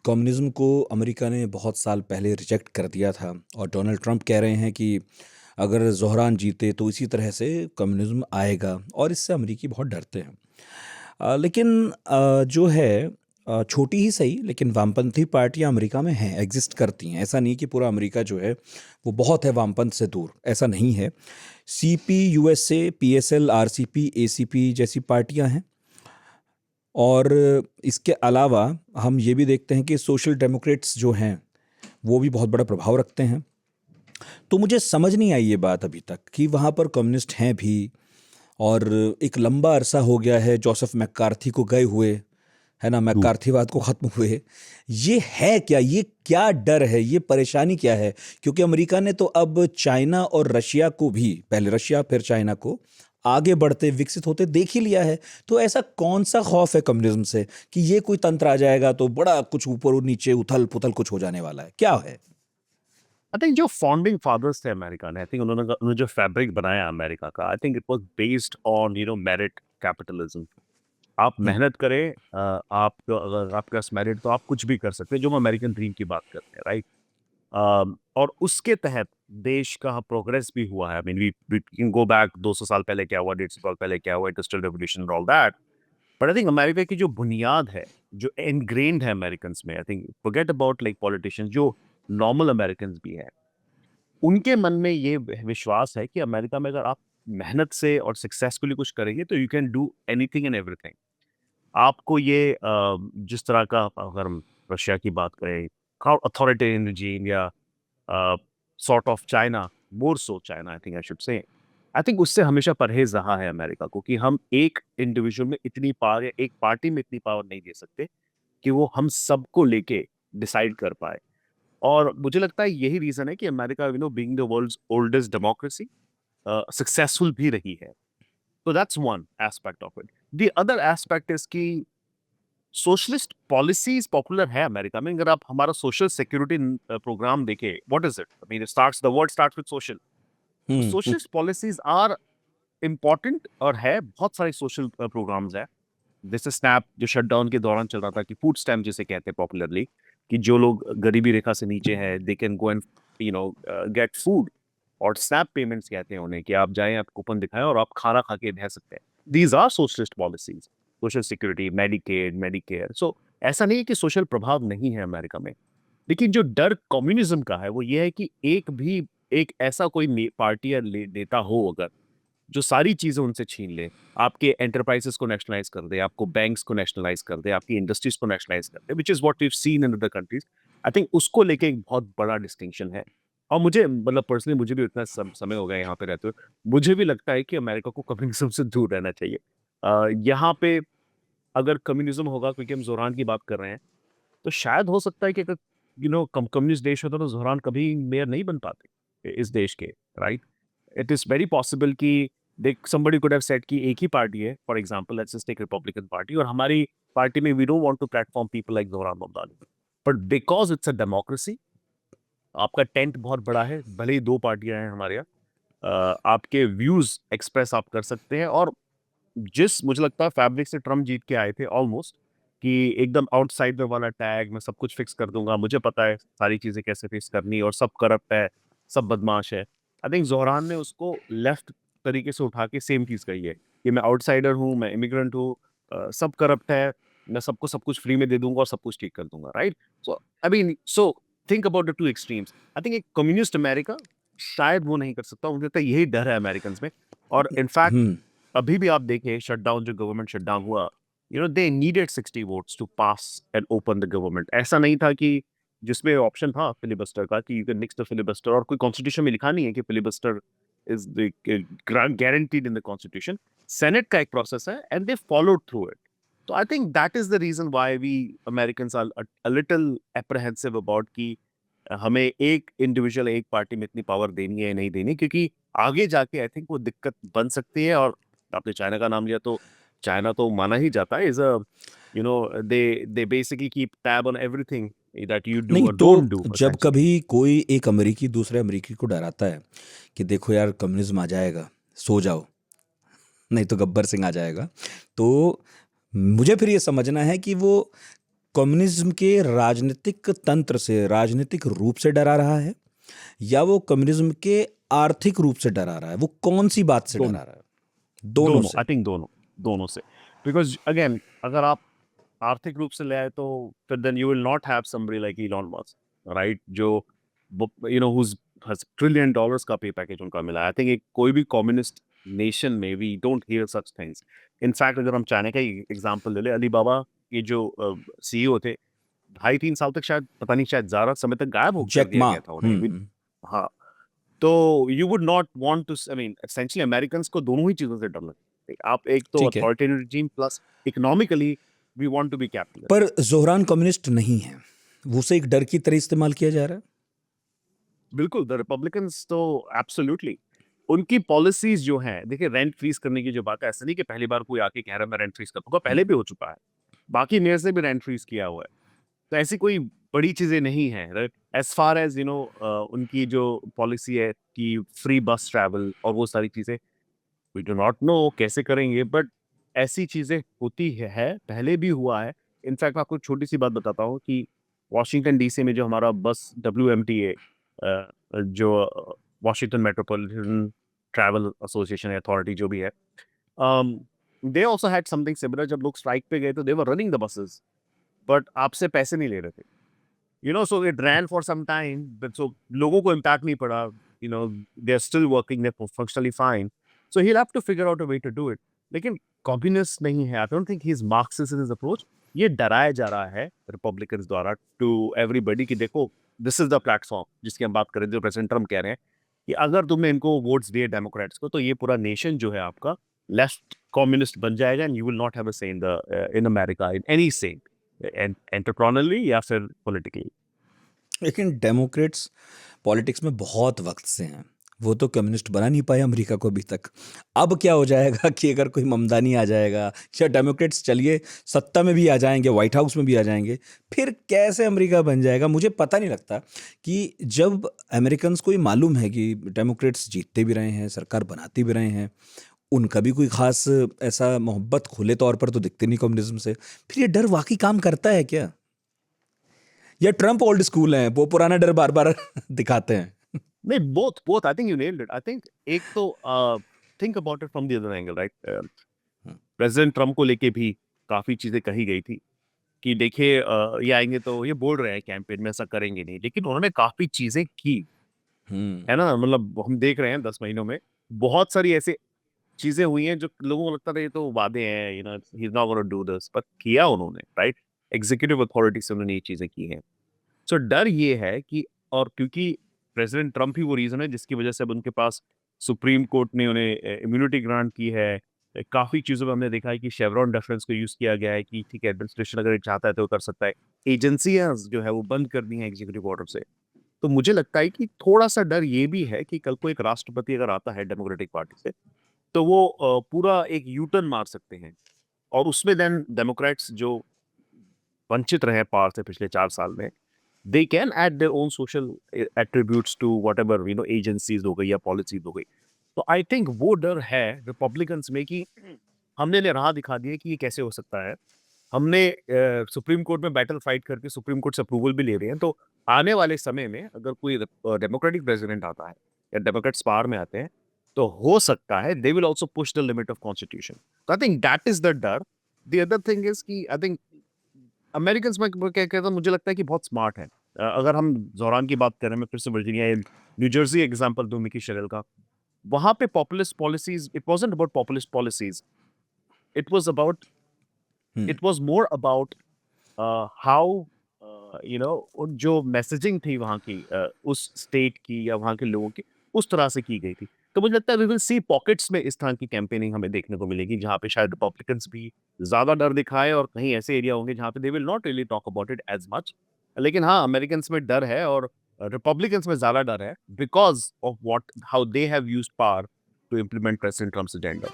Communism को America ने बहुत साल पहले रिजेक्ट कर दिया था और डोनाल्ड ट्रंप कह रहे हैं कि अगर ज़ोहरान जीते तो इसी तरह से कम्युनिज्म आएगा और इससे अमेरिकी बहुत डरते हैं। लेकिन जो है छोटी ही सही लेकिन वामपंथी पार्टियां अमेरिका में हैं, एग्जिस्ट करती हैं। ऐसा नहीं कि पूरा अमेरिका जो है वो बहुत है वामपंथ से दूर, ऐसा नहीं है। CP, USA, PSL, RCP, ACP जैसी पार्टियां हैं। और इसके अलावा हम ये भी देखते हैं कि सोशल डेमोक्रेट्स जो हैं वो भी बहुत बड़ा प्रभाव रखते हैं। तो मुझे समझ नहीं आई ये बात अभी तक कि वहाँ पर कम्युनिस्ट हैं भी। और एक लंबा अरसा हो गया है जोसेफ मैकार्थी को गए हुए, है ना, ट्रू। मैकार्थीवाद को ख़त्म हुए। ये है क्या, ये क्या डर है, ये परेशानी क्या है? क्योंकि अमेरिका ने तो अब चाइना और रशिया को भी, पहले रशिया फिर चाइना को आगे बढ़ते विकसित होते देख ही लिया है। तो ऐसा कौन सा खौफ है कम्युनिज्म से कि ये कोई तंत्र आ जाएगा तो बड़ा कुछ ऊपर और नीचे उथल पुथल कुछ हो जाने वाला है? क्या है? आई थिंक जो फाउंडिंग फादर्स थे अमेरिका ने, आई थिंक उन्होंने जो फैब्रिक बनाया अमेरिका का, I think it was based on merit capitalism. आप हम्म। मेहनत करें, आप अगर आपके पास मेरिट तो आप कुछ भी कर सकते हैं, जो हम अमेरिकन ड्रीम की बात करते हैं, राइट। और उसके तहत देश का प्रोग्रेस भी हुआ है। I mean we can go back 200 साल पहले क्या हुआ, 150 साल पहले क्या हुआ, इंडस्ट्रियल रेवोल्यूशन और all that. But I think America की जो बुनियाद है, जो इनग्रेन्ड है अमेरिकन में, I think forget about like politicians, जो नॉर्मल अमेरिकन भी हैं, उनके मन में ये विश्वास है कि अमेरिका में अगर आप मेहनत से और सक्सेसफुली कुछ करेंगे तो you can do anything and everything. आपको ये जिस तरह का, अगर हम रशिया की बात करें, अथॉरिटेरियन regime या sort of China, more so China, I think I should say, I think उससे हमेशा परहेज रहा है अमेरिका को, कि हम एक इंडिविजुअल में इतनी पावर या एक पार्टी में इतनी पावर नहीं दे सकते कि वो हम सबको लेके डिसाइड कर पाए। और मुझे लगता है यही रीजन है कि America, being the world's oldest democracy, successful भी रही है। तो that's one aspect of it. The other aspect is कि सोशलिस्ट पॉलिसीज पॉपुलर है अमेरिका में। अगर आप हमारा सोशल सिक्योरिटी प्रोग्राम देखें, what is it, I mean starts, the word starts with social. तो hmm. Socialist policies are important, और है बहुत सारे सोशल प्रोग्राम्स है। जैसे स्नैप जो शटडाउन के दौरान चल रहा था, कि फूड स्टैम्प जिसे कहते हैं पॉपुलरली, कि जो लोग गरीबी रेखा से नीचे हैं, they can go and get food. और स्नैप पेमेंट्स कहते हैं उन्हें, कि आप जाएं, आप कूपन दिखाएं और आप खाना खा के रह सकते हैं। These are socialist policies, social security, Medicaid, Medicare. So ऐसा नहीं है कि सोशल प्रभाव नहीं है अमेरिका में। लेकिन जो डर कम्युनिज्म का है वो ये है कि एक ऐसा कोई पार्टी या नेता हो अगर, जो सारी चीजें उनसे छीन ले, आपके एंटरप्राइजेस को नेशनलाइज कर दे, आपको बैंक्स को नेशनलाइज कर दे, आपकी इंडस्ट्रीज को नेशनलाइज कर दे, which is what we have seen in other countries. I think उसको लेके एक बहुत बड़ा डिस्टिंक्शन है। और मुझे, मतलब पर्सनली, मुझे भी इतना समय हो गया यहाँ पे रहते हुए, मुझे भी लगता है कि अमेरिका को कम्युनिज्म से दूर रहना चाहिए। यहाँ पे अगर कम्युनिज्म होगा, क्योंकि हम जोरान की बात कर रहे हैं, तो शायद हो सकता है कि अगर कम्युनिस्ट देश होता तो जोरान कभी मेयर नहीं बन पाते इस देश के, right. It is very possible कि देख somebody could have said कि एक ही पार्टी है, for example let's just take Republican party, और हमारी पार्टी में we don't want to platform people like Zohran Mamdani. But because it's a democracy, आपका टेंट बहुत बड़ा है, भले ही दो पार्टियां हैं हमारे यहाँ, आपके व्यूज एक्सप्रेस आप कर सकते हैं। और जिस, मुझे लगता है फैब्रिक से ट्रम्प जीत के आए थे ऑलमोस्ट, कि एकदम आउटसाइडर वाला टैग, मैं सब कुछ फिक्स कर दूंगा, मुझे पता है सारी चीजें कैसे फिक्स करनी, और सब करप्ट है, सब बदमाश है। आई थिंक जोहरान ने उसको लेफ्ट तरीके से उठा के सेम चीज कही है, कि मैं आउटसाइडर हूँ, मैं इमिग्रेंट हूँ, सब करप्ट है, मैं सबको सब कुछ फ्री में दे दूंगा और सब कुछ ठीक कर दूंगा, right. So I mean, so think about the two extremes. I think एक कम्युनिस्ट अमेरिका शायद वो नहीं कर सकता, मुझे लगता है यही डर है अमेरिकन में। और इनफैक्ट हम्म। अभी भी आप देखें, शटडाउन, जो गवर्नमेंट शटडाउन हुआ, they needed 60 votes to pass and open the government. ऐसा नहीं था कि, जिसमें ऑप्शन था फिलिबस्टर का, कि you can nix the filibuster, और कोई कॉन्स्टिट्यूशन में लिखा नहीं है कि filibuster is the guaranteed in the constitution. Senate का एक प्रोसेस है and they followed through it. तो I think that is the reason why we Americans are a little apprehensive about कि हमें एक इंडिविजुअल, एक पार्टी में इतनी पावर देनी है या नहीं देनी, क्योंकि आगे जाके आई थिंक वो दिक्कत बन सकती है। और आपने चाइना का नाम लिया, तो चाइना तो माना ही जाता है is a, they basically keep tab on everything that you do नहीं और तो डोंट डू जब एसेंशियली। कभी कोई एक अमेरिकी दूसरे अमेरिकी को डराता है कि देखो यार कम्युनिज्म आ जाएगा, सो जाओ, नहीं तो गब्बर सिंह आ जाएगा, तो मुझे फिर ये समझना है कि वो कम्युनिज्म के राजनीतिक तंत्र से, राजनीतिक रूप से डरा रहा है, या वो कम्युनिज्म के आर्थिक रूप से डरा रहा है? वो कौन सी बात से दोनों डरा रहा है? दोनों दोनों से। आई थिंक दोनों से, बिकॉज अगेन अगर आप आर्थिक रूप से ले आए तो फिर then you will not have somebody like Elon Musk, right, जो you know whose has trillion dollars का पे पैकेज उनका मिला है। आई थिंक एक कोई भी कम्युनिस्ट नेशन में we don't hear such things. In fact अगर हम चाइना का एग्जांपल ले ले, अलीबाबा के जो सीईओ थे, 2.5-3 साल तक, शायद पता नहीं, शायद ज्यादा समय तक गायब हो कर जैक दिया मा। गया था उन्हें हाँ, तो you would not want to, I mean essentially Americans को दोनों ही चीजों से डर लगता है। आप एक तो ठीक है, authoritarian regime plus economically we want to be capitalist. पर जोहरान कम्युनिस्ट नहीं है, वो उसे एक डर की तरह इस्तेमाल किया जा रहा है। बिल्कुल, द रिपब्लिकन्स तो एब्सोल्युटली उनकी पॉलिसीज जो हैं, देखिए रेंट फ्रीज करने की जो बात है, ऐसा नहीं कि पहली बार कोई आके कह रहा है मैं रेंट फ्रीज कर दूंगा, पहले भी हो चुका है, बाकी मेयर से भी रेंट फ्रीज किया हुआ है। तो ऐसी कोई बड़ी चीजें नहीं है, राइट, एज फार एज उनकी जो पॉलिसी है कि फ्री बस ट्रैवल और वो सारी चीजें, वी डू नॉट नो कैसे करेंगे, बट ऐसी चीजें होती है, पहले भी हुआ है। इनफैक्ट मैं आपको एक छोटी सी बात बताता हूँ कि वॉशिंगटन डीसी में जो हमारा बस WMTA, जो Washington metropolitan travel association authority जो भी है, they also had something similar. जब लोग स्ट्राइक पे गए तो they were running the buses, but आपसे पैसे नहीं ले रहे थे, so it ran for some time, but so लोगों को impact नहीं पड़ा, they're still working, they're functionally fine, so he'll have to figure out a way to do it। लेकिन कम्युनिस्ट नहीं है, I don't think he's Marxist in his approach। ये डराया जा रहा है रिपब्लिकन्स द्वारा टू एवरीबडी कि देखो दिस इज द प्लेटफॉर्म जिसकी हम बात करें, जो प्रेसिडेंट ट्रम्प कह रहे हैं कि अगर तुमने इनको वोट्स दिए डेमोक्रेट्स को, तो ये पूरा नेशन जो है आपका लेफ्ट कम्युनिस्ट बन जाएगा, and you will not have a से इन अमेरिका इन एनी से, एंटरप्रेन्योरली या फिर पॉलिटिकली। लेकिन डेमोक्रेट्स पॉलिटिक्स में बहुत वक्त से हैं, वो तो कम्युनिस्ट बना नहीं पाए अमेरिका को अभी तक। अब क्या हो जाएगा कि अगर कोई ममदानी आ जाएगा या डेमोक्रेट्स चलिए सत्ता में भी आ जाएंगे, व्हाइट हाउस में भी आ जाएंगे, फिर कैसे अमेरिका बन जाएगा? मुझे पता नहीं लगता कि जब अमेरिकन्स को ये मालूम है कि डेमोक्रेट्स जीतते भी रहे हैं, सरकार बनाते भी रहे हैं, उनका भी कोई खास ऐसा मोहब्बत खुले तौर पर तो दिखते नहीं कम्युनिज्म से, फिर ये डर वाकई काम करता है क्या? या ट्रम्प ओल्ड स्कूल है, वो पुराना डर बार बार दिखाते हैं? नहीं, both both, I think you nailed it. I think एक तो think about it from the other angle, right. President Trump को लेके भी काफी चीजें कही गई थी कि देखिए ये आएंगे तो ये बोल रहे हैं कैंपेन में ऐसा करेंगे नहीं, लेकिन उन्होंने काफी चीजें की, हम्म। है ना, मतलब हम देख रहे हैं 10 महीनों में बहुत सारी ऐसी चीजें हुई हैं जो लोगों को लगता था ये तो वादे हैं, he is not gonna do this, पर किया उन्होंने, राइट, एग्जीक्यूटिव अथॉरिटी से उन्होंने ये चीजें की हैं। सो डर ये है कि, और क्योंकि प्रेसिडेंट ट्रम्प ही वो रीजन है जिसकी वजह से अब उनके पास सुप्रीम कोर्ट ने उन्हें इम्यूनिटी ग्रांट की है। काफी चीजों में हमने देखा है कि शेवरॉन डेफरेंस को यूज किया गया है कि ठीक है, एडमिनिस्ट्रेशन अगर ये चाहता है तो वो कर सकता है। एजेंसियां जो है वो बंद कर दी हैं एग्जीक्यूटिव ऑर्डर से। तो मुझे लगता है कि थोड़ा सा डर ये भी है कि कल को एक राष्ट्रपति अगर आता है डेमोक्रेटिक पार्टी से, तो वो पूरा एक यू टर्न मार सकते हैं, और उसमें देन डेमोक्रेट्स जो वंचित रहे पावर से पिछले 4 साल में, they can add their own social attributes to whatever agencies हो गई या policies हो गई। तो आई थिंक वो डर है रिपब्लिकन्स में कि हमने ने राह दिखा दी है कि ये कैसे हो सकता है। हमने सुप्रीम कोर्ट में बैटल फाइट करके सुप्रीम कोर्ट से अप्रूवल भी ले रहे हैं, तो आने वाले समय में अगर कोई डेमोक्रेटिक प्रेसिडेंट आता है या डेमोक्रेट्स पावर में आते हैं, तो हो सकता है they will also push the limit of constitution. तो I think that is the डर। द अदर थिंग इज कि आई थिंक अमेरिकन्स में क्या कहता हूँ, मुझे लगता है कि बहुत स्मार्ट है। अगर हम जोहरान की बात करें, मैं फिर से वर्जीनिया या न्यू जर्सी एग्जांपल दूं मिकी शेरिल का, वहां पे populist policies, it wasn't about populist policies, it was about, hmm. It was more about how जो मैसेजिंग थी वहां की, उस स्टेट की या वहां के लोगों की, उस तरह से की गई थी। तो मुझे लगता है वी विल सी पॉकेट्स में इस तरह की कैंपेनिंग हमें देखने को मिलेगी, जहां पे शायद रिपब्लिकन्स भी ज्यादा डर दिखाए, और कहीं ऐसे एरिया होंगे जहां पे they will not really talk about it as much. लेकिन हाँ, अमेरिकन्स में डर है, और रिपब्लिकन्स में ज्यादा डर है because of what how they have used power to implement President Trump's agenda.